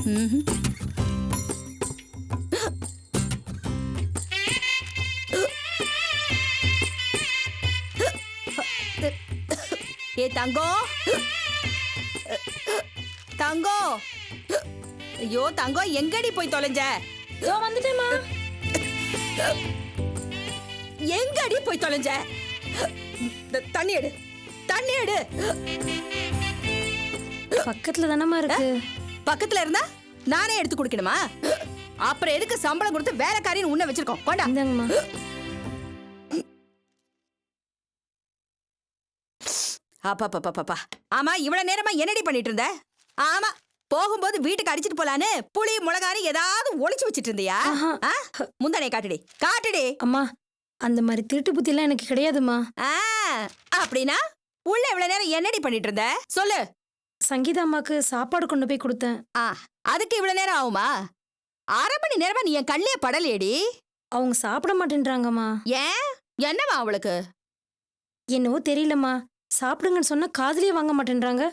ஏ தங்கம், தங்கம், ஐயோ தங்கம், எங்கடி போய் தொலைஞ்ச? வந்துட்டேமா. எங்கடி போய் தொலைஞ்ச? தண்ணி எடு, தண்ணி எடு. பக்கத்துல தானமா இருக்கு. பக்கத்துல இருந்தா நானே எடுத்து குடிக்கணுமா? அப்புறம் எதுக்கு சம்பளம் கொடுத்து வேலைக்காரின்னு உன்ன வச்சிருக்கோம்? கொண்டா. இந்தாங்கம்மா. அப்பா, ஆமா இவ்வளவு நேரமா என்னடி பண்ணிட்டு இருந்த? ஆமா, போகும்போது வீட்டுக்கு அடிச்சிட்டு போலான்னு புளி மிளகாரி ஏதாவது ஒளிச்சு வச்சிட்டு இருந்தியா? முந்தானே காட்டுடி, காட்டுடி. அம்மா, அந்த மாதிரி திருட்டு புத்தி எல்லாம் எனக்கு கிடையாதுமா. அப்படின்னா உள்ள இவ்வளவு நேரம் என்னடி பண்ணிட்டு இருந்த சொல்லு. சங்கீதா அம்மாக்கு சாப்பாடு கொண்டு போய் கொடுத்தேன். அதுக்கு இவ்வளவு நேரம் ஆகுமா? அரை மணி நேரமா நீ என் கண்ணிலே படலையேடி. அவங்க சாப்பிட மாட்டேன்றாங்கம்மா. ஏன், என்னவா அவளுக்கு? என்னவோ தெரியலம்மா, சாப்பிடுங்கன்னு சொன்னா காதுலயே வாங்க மாட்டேன்றாங்க.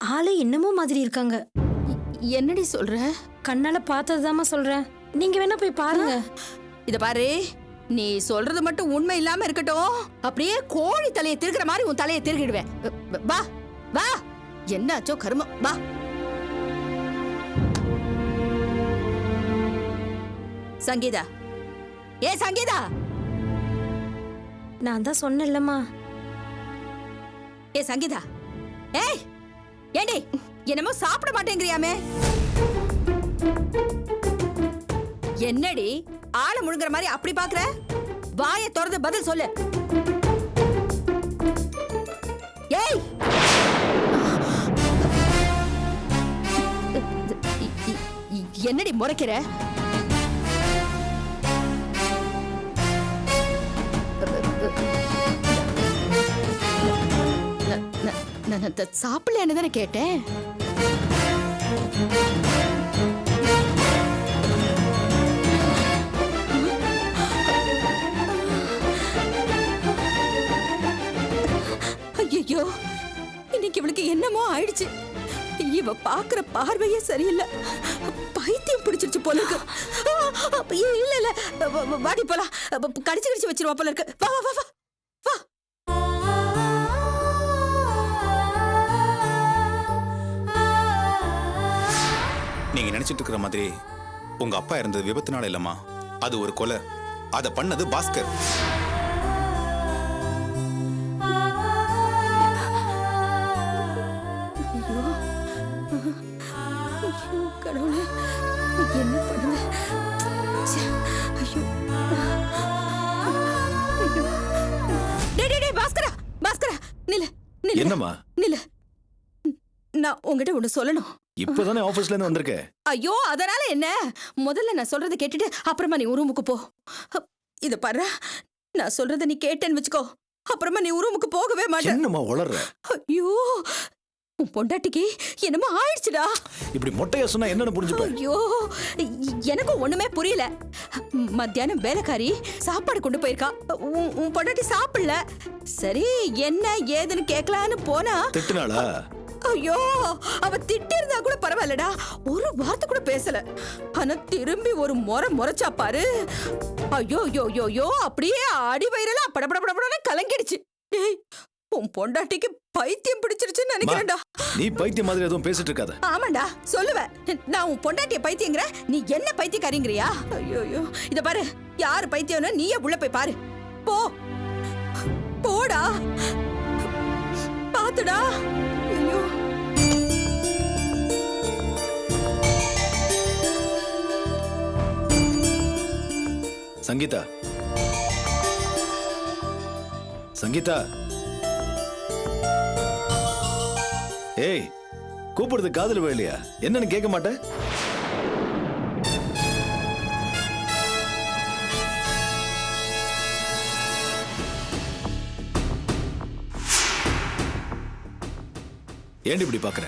ஆளே என்னமோ மாதிரி இருக்காங்க. என்னடி சொல்ற? கண்ணால பார்த்ததுதாம்மா சொல்றேன். நீங்க வேணா போய் பாருங்க. இத பாரு, நீ சொல்றது மட்டும் உண்மை இல்லாம இருக்கட்டும், அப்படியே கோழி தலையை திருகிற மாதிரி உன் தலையை திருகிடுவேன். வா வா, என்னாச்சோ கருமம், வா. சங்கீதா, ஏ சங்கீதா. நான் தான் சொன்னேன்லம்மா. ஏ சங்கீதா, ஏய் ஏண்டி என்னமோ சாப்பிட மாட்டேங்கிறியாமே? என்னடி ஆளை முழுங்குற மாதிரி அப்படி பாக்குற? வாயை திறந்து பதில் சொல்லு. ஏய், என்னடி முறைக்கிற? சாப்பிடலன்னு தானே கேட்டேன். ஐயோ, இன்னைக்கு இவளுக்கு என்னமோ ஆயிடுச்சு. இவ பாக்குற பார்வையே சரியில்லை. பைத்தியம் பிடிச்சிருச்சு போல இருக்கு. இல்ல இல்ல, வாடி போலாம். கடிச்சு கடிச்சு வச்சிருவா போல இருக்கு. வா வா வா. நீங்க நினைச்சிட்டு இருக்கிற மாதிரி உங்க அப்பா இருந்தது விபத்துனால இல்லம்மா, அது ஒரு கொலை. அத பண்ணது பாஸ்கர். கடவுளே, என்ன பண்ணுங்க? பாஸ்கரா, பாஸ்கரா, நில்லு நில்லு. என்னம்மா? நில்லு, நான் உங்ககிட்ட ஒண்ணு சொல்லணும். இப்பதானே ஆபீஸ்ல இருந்து வந்திருக்க. ஐயோ, அதனால என்ன? முதல்ல நான் சொல்றதை கேட்டுட்டு அப்புறமா நீ ரூமுக்கு போ. இத பாரு, நான் சொல்றதை நீ கேட்டேன்னு வச்சுக்கோ, அப்புறமா நீ ரூமுக்கு போகவே மாட்டே. என்னம்மா உளறற? ஐயோ, உன் பொண்டாட்டிக்கு என்னமோ ஆயிடுச்சுடா. இப்படி மொட்டையா சொன்னா என்னன்னு புரிஞ்சுப்ப? ஐயோ, எனக்கு ஒண்ணுமே புரியல. மத்தியானம் வேலைக்காரி சாப்பாடு கொண்டு போயிருக்கா. உன் பொண்டாட்டி சாப்பிடல. சரி, என்ன ஏதுன்னு கேட்கலான்னு போனா திட்டுனாளா? ஐயோ, அவ திட்டி இருந்தா கூட பரவாயில்லடா, ஒரு வார்த்தை கூட பேசல. ஆனா திரும்பி ஒரு முறைச்சா பாரு. ஐயோ யோ யோ யோ, அப்படியே அடி வயிறெல்லாம் படபடபடன்னு கலங்கிடுச்சு. டேய், உன் பொண்டாட்டிக்கு பைத்தியம் பிடிச்சிருச்சுன்னு நினைக்கிறேன்டா. நீ பைத்தியம் மாதிரி எதுவும் பேசிட்டு இருக்காத. ஆமாண்டா, சொல்லுவேன். நான் உன் பொண்டாட்டிய பைத்தியங்கிற, நீ என்ன பைத்தியக்காரிங்கறியா? ஐயோ, இத பாரு, யாரு பைத்தியம்னு நீயே உள்ள போய் பாரு. போ போடா, பாத்துடா. ஐயோ, சங்கீதா, சங்கீதா, ஏய், கூப்பிடுறது காதுல விழலையா? என்னன்னு கேட்க மாட்டேன். ஏண்டி இப்படி பாக்குற?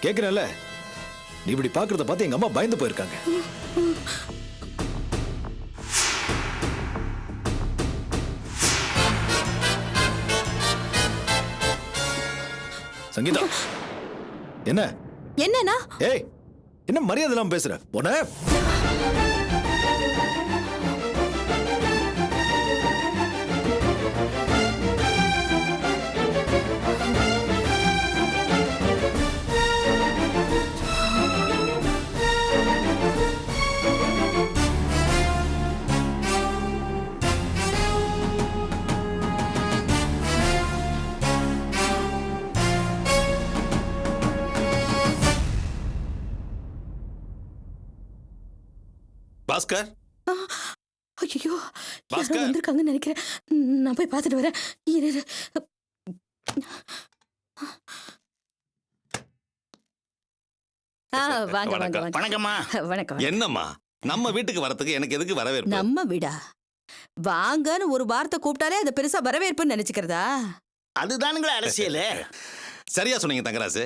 கேக்குறல, நீ இப்படி பாக்குறத பார்த்து எங்க அம்மா பயந்து போயிருக்காங்க. சங்கீதா, என்ன? என்னன்னா? ஏய், என்ன மரியாதை இல்லாம பேசுற உன? பாஸ்கர், ஐயோ, யாரோ பாஸ்கர். வந்திருக்காங்கன்னு நினைக்கிறேன். நான் போய் பார்த்துட்டு வரேன். இரு, இரு. வாங்க வாங்க வாங்க. வணக்கம்மா. வணக்கம். என்னம்மா நம்ம வீட்டுக்கு வரதுக்கு எனக்கு எதுக்கு வரவேற்பு? நம்ம வீடா? வாங்கன்னு ஒரு வார்த்தை கூப்பிட்டாலே அது பெருசா வரவேற்புன்னு நினைச்சுக்கிறதா? அதுதானுங்களா அரசியல். சரியா சொன்னீங்க தங்கராசு.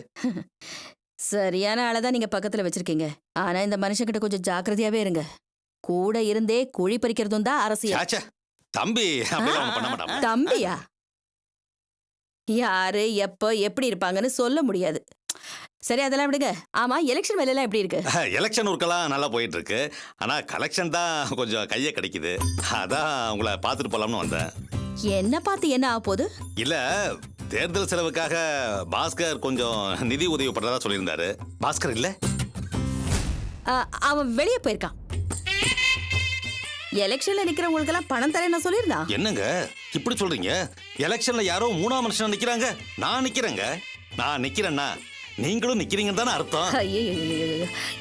சரியான ஆளதான் நீங்க பக்கத்துல வச்சிருக்கீங்க. ஆனா இந்த மனுஷங்கிட்ட கொஞ்சம் ஜாக்கிரதையாவே இருங்க. கூட இருந்தே குழி பறிக்கிறதும் தான் அரசியல். சாச்சா, தம்பி அப்படிலாம் ஒண்ணும் பண்ண மாட்டான். தம்பியா? யாரு எப்ப எப்படி இருப்பாங்கன்னு சொல்ல முடியாது. சரி, அதெல்லாம் விடுங்க. ஆமா, எலெக்ஷன் வேலை எல்லாம் எப்படி இருக்கு? எலெக்ஷன் ஒர்க்கெல்லாம் நல்லா போயிட்டு இருக்கு. ஆனா கலெக்ஷன் தான் கொஞ்சம் கையை கிடைக்குது. அதான் உங்களை பார்த்துட்டு போலாம்னு வந்தேன். என்ன பார்த்து என்ன ஆக போகுது? இல்ல, தேர்தல் செலவுக்காக பாஸ்கர் கொஞ்சம் நிதி உதவி பண்றதா சொல்லியிருந்தாரு. பாஸ்கர் இல்ல, அவன் வெளியே போயிருக்கான். எலெக்ஷன்ல நிக்கிறவங்களுக்கு எல்லாம் பணம் தரேன் நான் சொல்லியிருந்தான். என்னங்க இப்படி சொல்றீங்க? எலெக்ஷன்ல யாரோ மூணாம் மனுஷன் நிக்கிறாங்க, நான் நிக்கிறேங்க. நான் நிக்கிறேன்னா நீங்களும் நிக்கிறீங்கன்னு தானே அர்த்தம். ஐயோ,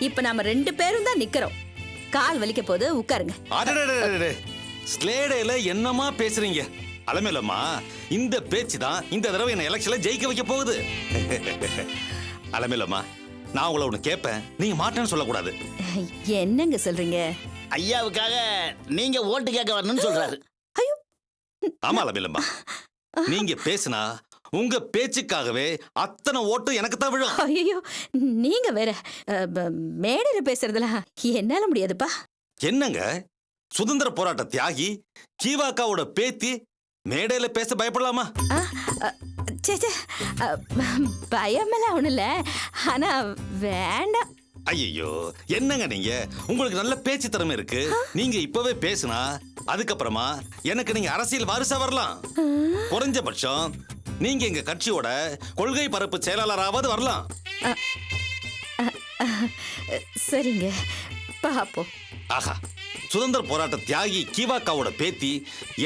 இப்ப நாம 2 பேரும் தான் நிக்கிறோம். கால் வலிக்க போது உட்காருங்க. அடடடடடடே, ஸ்லேடையில என்னமா பேசுறீங்க? அலமேலம்மா, இந்த பேச்சு தான் இந்த தடவை என்ன எலெக்ஷன்ல ஜெயிக்க வைக்க போகுது. அலமேலம்மா, நான் உங்களை ஒண்ணு கேட்பேன், நீங்க மாட்டேன்னு சொல்லக்கூடாது. என்னங்க சொல்றீங்க? ஐயாவுக்காக நீங்க ஓட்டு கேட்க வரணும்னு சொல்றாரு. ஐயோ, ஆமா அலமேலம்மா, நீங்க பேசினா உங்க பேச்சுக்காகவே அத்தனை ஓட்டு எனக்கு தான் விழும். ஐயோ, நீங்க வேற மேடையில பேசுறதுலாம் என்னால முடியாதுப்பா. என்னங்க, சுதந்திர போராட்ட தியாகி கீவாக்காவோட பேத்தி மேடையில பேச பயப்படலாமா? சே, பயமெல்லாம் ஒண்ணு இல்ல. ஆனா வேண்டாம். ஐயோ, என்னங்க நீங்க, உங்களுக்கு நல்ல பேச்சு திறமை இருக்கு. நீங்க இப்பவே பேசினா அதுக்கப்புறமா எனக்கு நீங்க அரசியல் வாரிசா வரலாம். குறைஞ்சபட்சம் நீங்க எங்க கட்சியோட கொள்கை பரப்பு செயலாளராவது வரலாம். சரிங்க, பாப்போம். ஆஹா, சுதந்திர போராட்ட தியாகி கீவாக்காவோட பேத்தி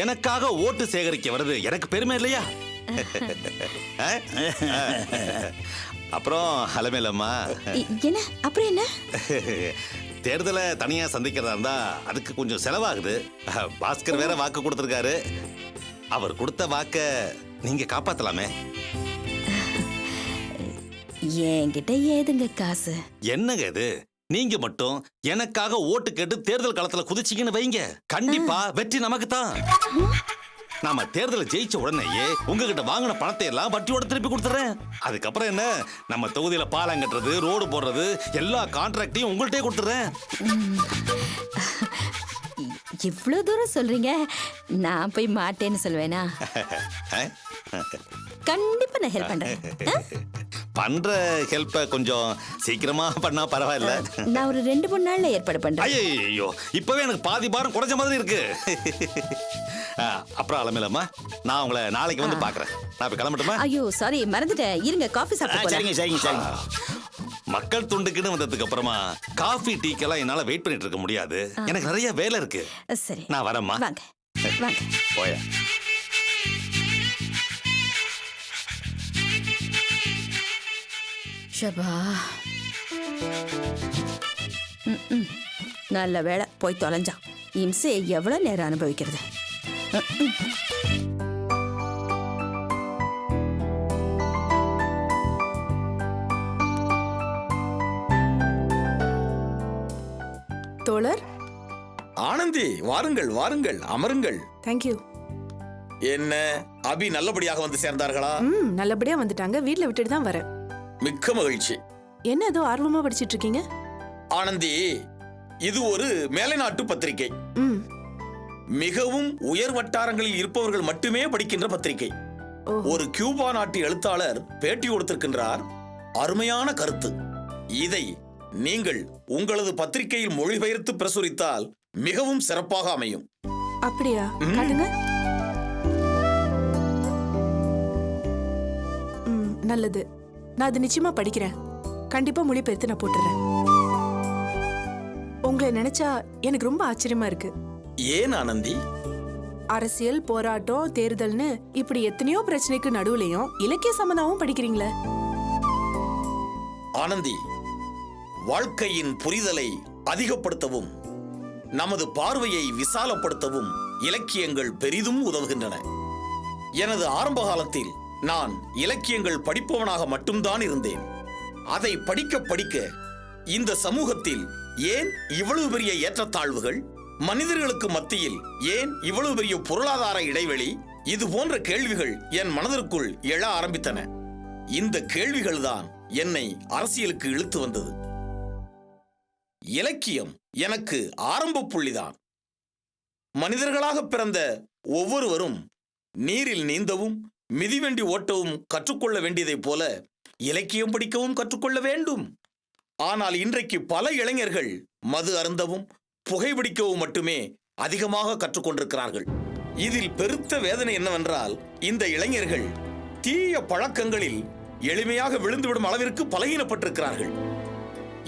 எனக்காக ஓட்டு சேகரிக்க வருது, எனக்கு பெருமை இல்லையா? அப்புறம் அலமேலம்மா, என்ன அப்புறம் என்ன? தேர்தலை தனியா சந்திக்கிறதா இருந்தா அதுக்கு கொஞ்சம் செலவாகுது. பாஸ்கர் வேற வாக்கு கொடுத்திருக்காரு. அவர் கொடுத்த வாக்க நீங்க காப்பாத்தலாமே. என்கிட்ட ஏதுங்க காசு? என்னங்க இது, நீங்க மட்டும் எனக்காக ஓட்டு கேட்டு தேர்தல் களத்துல குதிச்சீங்கன்னு வைங்க, கண்டிப்பா வெற்றி நமக்கு தான். நாம தேர்தலை ஜெயிச்ச உடனேயே உங்ககிட்ட வாங்கின பணத்தை எல்லாம் வட்டியோட திருப்பி கொடுத்துறேன். அதுக்கப்புறம் என்ன, நம்ம தொகுதியில பாலம் கட்டுறது, ரோடு போடுறது, எல்லா கான்ட்ராக்டையும் உங்கள்கிட்டயே கொடுத்துறேன். இவ்வளவு தூரம் சொல்றீங்க, நான் போய் மாட்டேன்னு சொல்வேனா? கண்டிப்பா நான் ஹெல்ப் பண்றேன். பண்ற ஹெல்ப்ப கொஞ்சம் சீக்கிரமா பண்ணா பரவாயில்ல. நான் ஒரு 2-3 நாள்ல ஏற்பாடு பண்றேன். ஐயோ, இப்பவே எனக்கு பாதி பாரம் குறைஞ்ச மாதிரி இருக்கு. அப்புறம் அலமேலம்மா, நான் உங்களை நாளைக்கு வந்து பாக்குறேன். நான் இப்ப கிளம்பட்டுமா? ஐயோ சாரி, மறந்துட்டேன். இருங்க, காஃபி சாப்பிட்டு சரிங்க சரிங்க சரிங்க. மக்கள் துண்டுக்குன்னு வந்ததுக்கு அப்புறமா காஃபி டீக்கெல்லாம் என்னால வெயிட் பண்ணிட்டு இருக்க முடியாது. எனக்கு நிறைய வேலை இருக்கு. சரி, நான் வரேம்மா. வாங்க வாங்க. போயா. ஷபா, நல்ல வேளை போய் தொலைஞ்சான். இம்சையை எவ்வளவு நேரம் அனுபவிக்கிறது? தோழர் ஆனந்தி, வாருங்கள் வாருங்கள், அமருங்கள். தேங்க்யூ. என்ன, அபி நல்லபடியாக வந்து சேர்ந்தார்களா? நல்லபடியா வந்துட்டாங்க. வீட்ல விட்டுட்டு தான் வரேன். மிக்க மகிழ்ச்சி. என்ன ஏதோ ஆர்வமா படிச்சிட்டு இருக்கீங்க? ஆனந்தி, இது ஒரு மேலைநாட்டு பத்திரிகை. ம். மிகவும் உயர் வட்டாரங்களில் இருப்பவர்கள் மட்டுமே படிக்கின்ற பத்திரிகை. ஓஹோ. ஒரு கியூபா நாட்டு எழுத்தாளர் பேட்டி கொடுத்திருக்கின்றார். அருமையான கருத்து. இதை நீங்கள் உங்களது பத்திரிகையில் மொழிபெயர்த்து பிரசுரித்தால் மிகவும் சிறப்பாக அமையும். அப்படியா? காட்டுங்க. நல்லது. நான் அது நிச்சயமா படிக்கிறேன். கண்டிப்பா மொழிபெயர்த்து நான் போட்டுறேன். உங்களை நினைச்சா எனக்கு ரொம்ப ஆச்சரியமா இருக்கு. ஏன் ஆனந்தி? அரசியல், போராட்டம், தேர்தல்னு இப்படி எத்தனையோ பிரச்சனைக்கு நடுவுலயும் இலக்கிய சம்பந்தமும் படிக்கிறீங்களே. ஆனந்தி, வாழ்க்கையின் புரிதலை அதிகப்படுத்தவும் நமது பார்வையை விசாலப்படுத்தவும் இலக்கியங்கள் பெரிதும் உதவுகின்றன. எனது ஆரம்ப காலத்தில் நான் இலக்கியங்கள் படிப்பவனாக மட்டும்தான் இருந்தேன். அதை படிக்க படிக்க இந்த சமூகத்தில் ஏன் இவ்வளவு பெரிய ஏற்றத்தாழ்வுகள், மனிதர்களுக்கு மத்தியில் ஏன் இவ்வளவு பெரிய பொருளாதார இடைவெளி, இது போன்ற கேள்விகள் என் மனதிற்குள் எழ ஆரம்பித்தன. இந்த கேள்விகள் தான் என்னை அரசியலுக்கு இழுத்து வந்தது. இலக்கியம் எனக்கு ஆரம்ப புள்ளிதான். மனிதர்களாக பிறந்த ஒவ்வொருவரும் நீரில் நீந்தவும் மிதிவண்டி ஓட்டவும் கற்றுக்கொள்ள வேண்டியதைப் போல இலக்கியம் படிக்கவும் கற்றுக்கொள்ள வேண்டும். ஆனால் இன்றைக்கு பல இளைஞர்கள் மது அருந்தவும் புகைப்பிடிக்கவும் மட்டுமே அதிகமாக கற்றுக்கொண்டிருக்கிறார்கள். இதில் பெருத்த வேதனை என்னவென்றால், இந்த இளைஞர்கள் தீய பழக்கங்களில் எளிமையாக விழுந்துவிடும் அளவிற்கு பலகீனப்பட்டிருக்கிறார்கள்.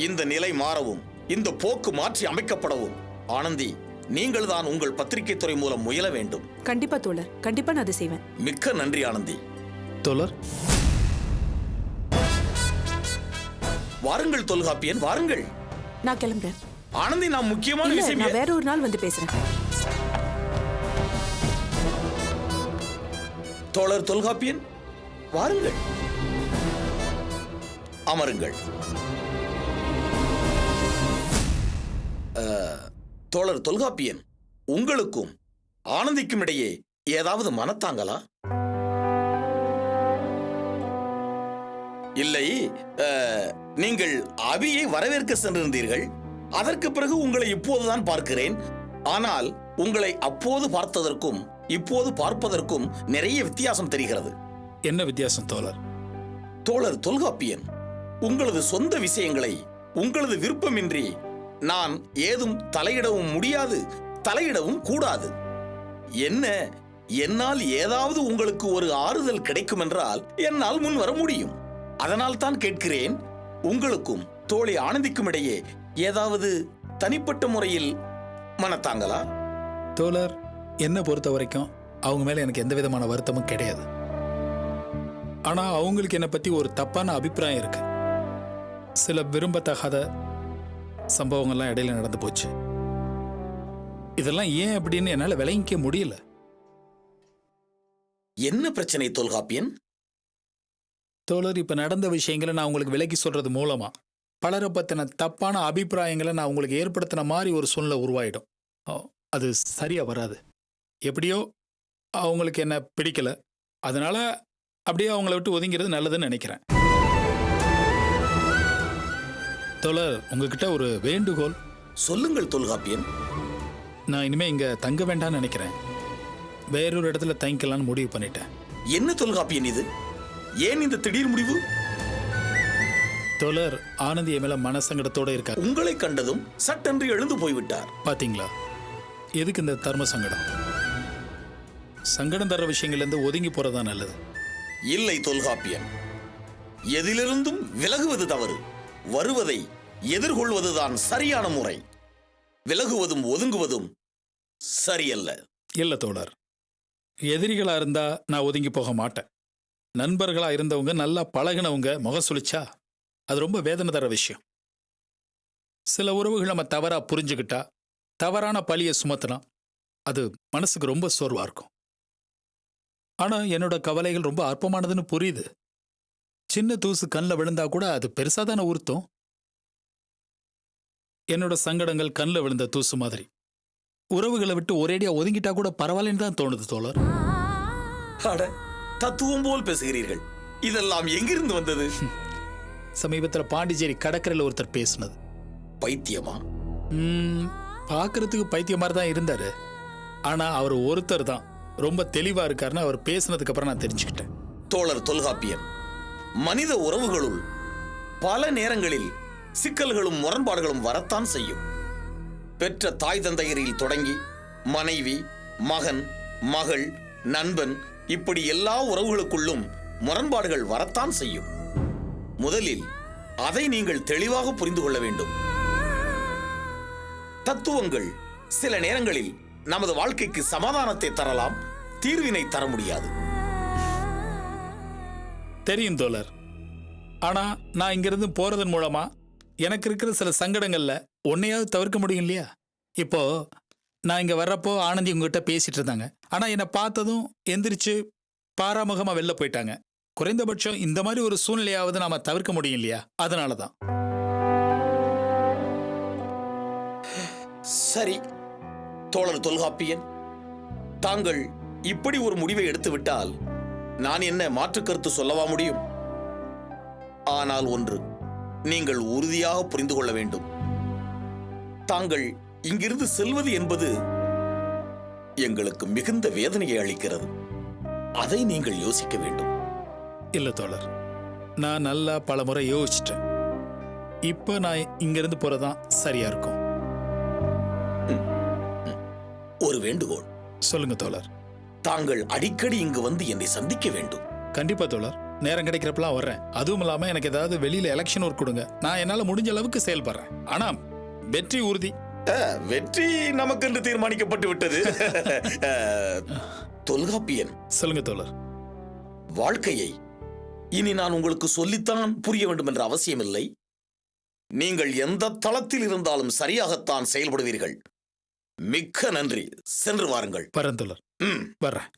இந்த நிலை மாறவும், இந்த போக்கு மாற்றி அமைக்கப்படவும் ஆனந்தி, நீங்கள் தான் உங்கள் பத்திரிகை துறை மூலம் முயல வேண்டும். கண்டிப்பா தோழர், கண்டிப்பா நான் அதை செய்வேன். மிக்க நன்றி ஆனந்தி. தோழர், வாருங்கள் தொல்காப்பியன், வாருங்கள். நான் கிளம்புறேன். ஆனந்தி, நான் முக்கியமான இல்ல, விஷயம் நான் வேற ஒரு நாள் வந்து பேசுறேன். தோழர் தொல்காப்பியன், வாருங்கள், அமருங்கள். தோழர் தொல்காப்பியன், உங்களுக்கும் ஆனந்திக்கும் இடையே ஏதாவது மனத்தாங்களா? இல்லை, நீங்கள் அபியை வரவேற்க சென்றிருந்தீர்கள். அதற்கு பிறகு உங்களை இப்போதுதான் பார்க்கிறேன். ஆனால் உங்களை அப்போது பார்த்ததற்கும் இப்போது பார்ப்பதற்கும் நிறைய வித்தியாசம் தெரிகிறது. என்ன வித்தியாசம் தோழர்? தோழர் தொல்காப்பியன், உங்களது சொந்த விஷயங்களை உங்களது விருப்பமின்றி நான் ஏதும் தலையிடவும் முடியாது, தலையிடவும் கூடாது. என்ன, என்னால் ஏதாவது உங்களுக்கு ஒரு ஆறுதல் கிடைக்கும் என்றால் என்னால் முன் வர முடியும். அதனால் தான் கேட்கிறேன், உங்களுக்கும் தோழி ஆனந்திக்கும் இடையே ஏதாவது தனிப்பட்ட முறையில் மனத்தாங்களா? தோழர், என்னை பொறுத்த வரைக்கும் அவங்க மேல எனக்கு எந்த விதமான வருத்தமும் கிடையாது. ஆனா அவங்களுக்கு என்னை பத்தி ஒரு தப்பான அபிப்பிராயம் இருக்கு. சில விரும்பத்தகாத சம்பவங்கள்லாம் இடையில நடந்து போச்சு. இதெல்லாம் ஏன் அப்படின்னு என்னால விளங்கிக்க முடியல. என்ன பிரச்சனை தொல்காப்பியன்? தோழர், இப்ப நடந்த விஷயங்களை நான் உங்களுக்கு விலக்கி சொல்றது மூலமா பலரை பத்தின தப்பான அபிப்பிராயங்களை நான் உங்களுக்கு ஏற்படுத்தின மாதிரி ஒரு சூழ்நிலை உருவாயிடும். அது சரியா வராது. எப்படியோ அவங்களுக்கு என்ன பிடிக்கல, அதனால அப்படியே அவங்கள விட்டு ஒதுங்கிறது நல்லதுன்னு நினைக்கிறேன். தோழர், உங்ககிட்ட ஒரு வேண்டுகோள். சொல்லுங்கள் தொல்காப்பியன். நான் இனிமே இங்க தங்க வேண்டாம்னு நினைக்கிறேன். வேறொரு இடத்துல தங்கிக்கலாம்னு முடிவு பண்ணிட்டேன். என்ன தொல்காப்பியன் இது? ஏன் இந்த திடீர் முடிவு? தோழர், ஆனந்திய மேல மனசங்கடத்தோட இருக்காரு. உங்களை கண்டதும் சட்டென்று எழுந்து போய்விட்டார். பாத்தீங்களா, எதுக்கு இந்த தர்ம சங்கடம்? சங்கடம் தர்ற விஷயங்கள்ல இருந்து ஒதுங்கி போறதா நல்லது. இல்லை தொல்காப்பியன், எதிலிருந்தும் விலகுவது தவறு. வருவதை எதிர்கொள்வதுதான் சரியான முறை. விலகுவதும் ஒதுங்குவதும் சரியல்ல. இல்ல தோழர், எதிரிகளா இருந்தா நான் ஒதுங்கி போக மாட்டேன். நண்பர்களா இருந்தவங்க, நல்லா பழகினவங்க முகம் சுழிச்சா அது ரொம்ப வேதனை தர விஷயம். சில உறவுகள் நம்ம தவறா புரிஞ்சுக்கிட்டா, தவறான பழியை சுமத்தினா அது மனசுக்கு ரொம்ப சோர்வா இருக்கும். ஆனா என்னோட கவலைகள் ரொம்ப அற்பமானதுன்னு புரியுது. சின்ன தூசு கண்ணில் விழுந்தா கூட அது பெருசா தானே உறுத்தும். என்னோட சங்கடங்கள் கண்ணில் விழுந்த தூசு மாதிரி. உறவுகளை விட்டு ஒரேடியா ஒதுங்கிட்டா கூட பரவாயில்லன்னு தான் தோணுது தோழர். அட, தத்துவம் போல் பேசுகிறீர்கள். இதெல்லாம் எங்கிருந்து வந்தது? சமீபத்தில் பாண்டிச்சேரி கடற்கரையில் ஒருத்தர் பேசுனது. பைத்தியமா? பார்க்கறதுக்கு பைத்தியம் மாதிரி தான் இருந்தாரு. ஆனா அவர் ஒருத்தர் தான் ரொம்ப தெளிவா இருக்காருன்னு அவர் பேசினதுக்கு அப்புறம் நான் தெரிஞ்சுக்கிட்டேன். தோழர் தொல்காப்பியன், மனித உறவுகளுள் பல நேரங்களில் சிக்கல்களும் முரண்பாடுகளும் வரத்தான் செய்யும். பெற்ற தாய் தந்தையரில் தொடங்கி மனைவி, மகன், மகள், நண்பன், இப்படி எல்லா உறவுகளுக்குள்ளும் முரண்பாடுகள் வரத்தான் செய்யும். முதலில் அதை நீங்கள் தெளிவாக புரிந்து கொள்ள வேண்டும். தத்துவங்கள் சில நேரங்களில் நமது வாழ்க்கைக்கு சமாதானத்தை தரலாம், தீர்வினை தர முடியாது. தெரியும் தோழர். ஆனா நான் இங்கிருந்து போறதன் மூலமா எனக்கு இருக்கிற சில சங்கடங்கள்ல ஒன்னையாவது தவிர்க்க முடியும் இல்லையா? இப்போ நான் இங்க வர்றப்போ ஆனந்தி உங்ககிட்ட பேசிட்டு இருந்தாங்க. ஆனா என்னை பார்த்ததும் எந்திரிச்சு பாராமுகமா வெளில போயிட்டாங்க. குறைந்தபட்சம் இந்த மாதிரி ஒரு சூழ்நிலையாவது நாம தவிர்க்க முடியும் இல்லையா? அதனாலதான். சரி தோழர் தொல்காப்பியன், தாங்கள் இப்படி ஒரு முடிவை எடுத்துவிட்டால் நான் என்ன மாற்று கருத்து சொல்லவா முடியும்? ஆனால் ஒன்று நீங்கள் உறுதியாக புரிந்து கொள்ள வேண்டும். தாங்கள் இங்கிருந்து செல்வது என்பது எங்களுக்கு மிகுந்த வேதனையை அளிக்கிறது. அதை நீங்கள் யோசிக்க வேண்டும். இல்ல தோழர், நான் நல்லா பல முறை யோசிச்சிட்டேன். இப்ப நான் இங்கிருந்து போறதான் சரியா இருக்கும். ஒரு வேண்டுகோள். சொல்லுங்க தோழர். தாங்கள் அடிக்கடி இங்கு வந்து என்னை சந்திக்க வேண்டும். கண்டிப்பா தோழர், நேரம் கிடைக்கிறப்பெல்லாம் வர்றேன். அதுவும் இல்லாம எனக்கு ஏதாவது வெளியில எலெக்ஷன் ஒர்க் கொடுங்க, நான் என்னால முடிஞ்ச அளவுக்கு செயல்படுறேன். ஆனா வெற்றி உறுதி. வெற்றி நமக்கென்று தீர்மானிக்கப்பட்டு விட்டது. தொல்காப்பியன், சொல்லுங்க தோழர். வாழ்க்கையை இனி நான் உங்களுக்கு சொல்லித்தான் புரிய வேண்டும் என்ற அவசியமில்லை. நீங்கள் எந்த தளத்தில் இருந்தாலும் சரியாகத்தான் செயல்படுவீர்கள். மிக்க நன்றி. சென்று வாருங்கள். வரேன் தோழர், வர்றேன்.